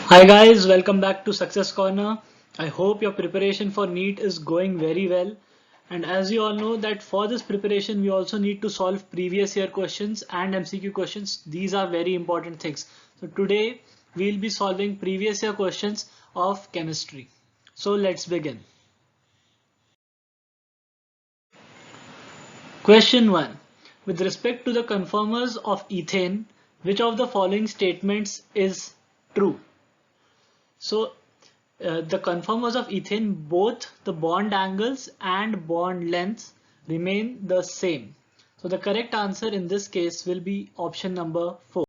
Hi guys, welcome back to Success Corner. I hope your preparation for NEET is going very well. And as you all know that for this preparation we also need to solve previous year questions and MCQ questions. These are very important things. So today we'll be solving previous year questions of chemistry. So let's begin. Question 1. With respect to the conformers of ethane, which of the following statements is true? So the conformers of ethane, both the bond angles and bond lengths remain the same. So the correct answer in this case will be option number 4.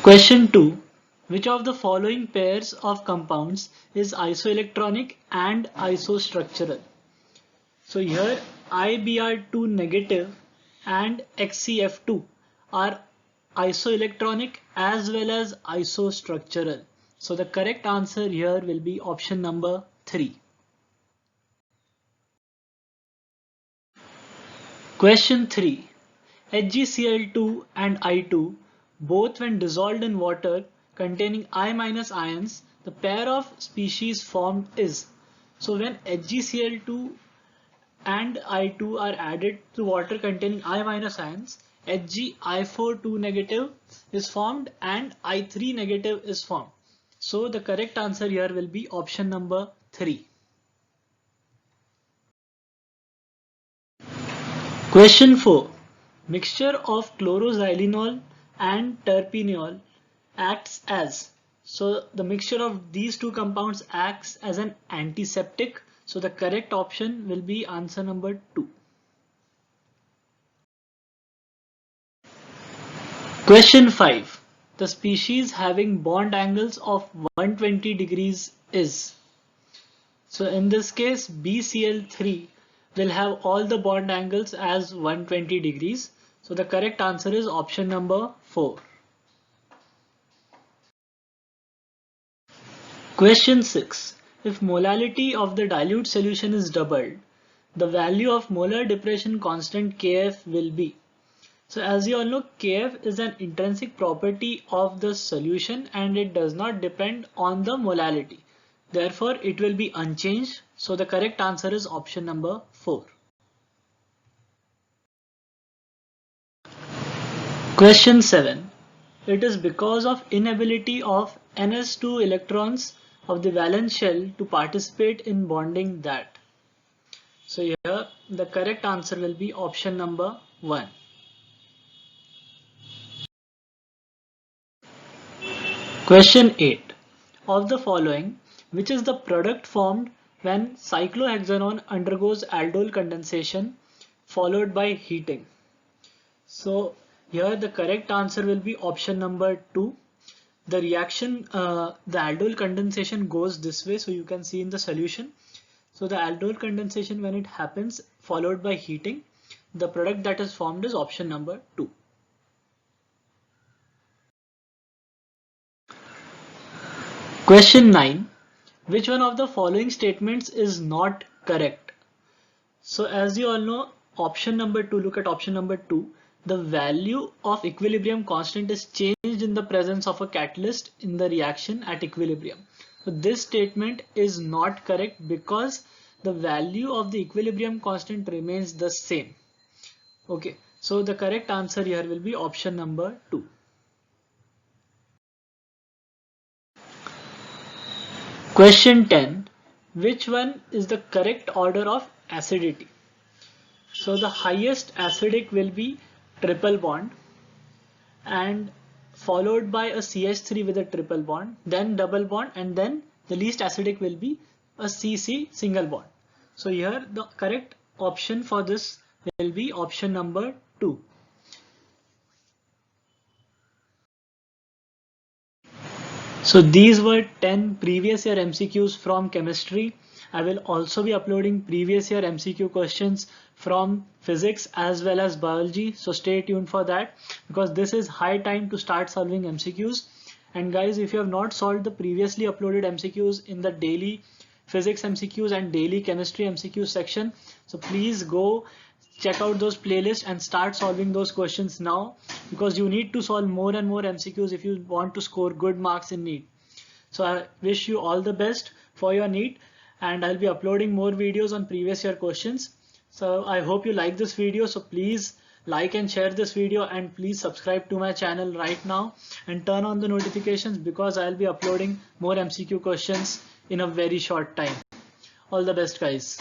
Question 2. Which of the following pairs of compounds is isoelectronic and isostructural? So here IBr2 negative and XCF2 are isoelectronic as well as isostructural. So the correct answer here will be option number 3. Question 3. HgCl2 and I2 both when dissolved in water containing I- ions, the pair of species formed is. So when HgCl2 and I2 are added to water containing I- ions, HgI4 2 negative is formed and I3 negative is formed. So the correct answer here will be option number 3. Question 4. Mixture of chloroxylenol and terpineol acts as. So the mixture of these two compounds acts as an antiseptic. So the correct option will be answer number 2. Question 5. The species having bond angles of 120 degrees is. So in this case BCl3 will have all the bond angles as 120 degrees. So the correct answer is option number 4. Question 6. If molality of the dilute solution is doubled, the value of molar depression constant Kf will be. So as you all know, Kf is an intrinsic property of the solution and it does not depend on the molality. Therefore, it will be unchanged. So the correct answer is option number 4. Question 7. It is because of inability of Ns2 electrons of the valence shell to participate in bonding that. So here the correct answer will be option number 1. Question 8. Of the following, which is the product formed when cyclohexanone undergoes aldol condensation followed by heating? So here the correct answer will be option number 2. The reaction, the aldol condensation goes this way, so you can see in the solution. So the aldol condensation, when it happens followed by heating, the product that is formed is option number 2. Question 9. Which one of the following statements is not correct? So as you all know, option number 2, look at option number 2. The value of equilibrium constant is changed in the presence of a catalyst in the reaction at equilibrium. So this statement is not correct because the value of the equilibrium constant remains the same. Okay, so the correct answer here will be option number 2. Question 10. Which one is the correct order of acidity? So the highest acidic will be triple bond and followed by a CH3 with a triple bond, then double bond, and then the least acidic will be a CC single bond. So here the correct option for this will be option number 2. So these were 10 previous year MCQs from chemistry. I will also be uploading previous year MCQ questions from physics as well as biology. So stay tuned for that because this is high time to start solving MCQs. And guys, if you have not solved the previously uploaded MCQs in the daily physics MCQs and daily chemistry MCQs section, so please go check out those playlists and start solving those questions now, because you need to solve more and more MCQs if you want to score good marks in NEET. So I wish you all the best for your NEET, and I'll be uploading more videos on previous year questions. So I hope you like this video. So please like and share this video, and please subscribe to my channel right now and turn on the notifications, because I'll be uploading more MCQ questions in a very short time. All the best, guys.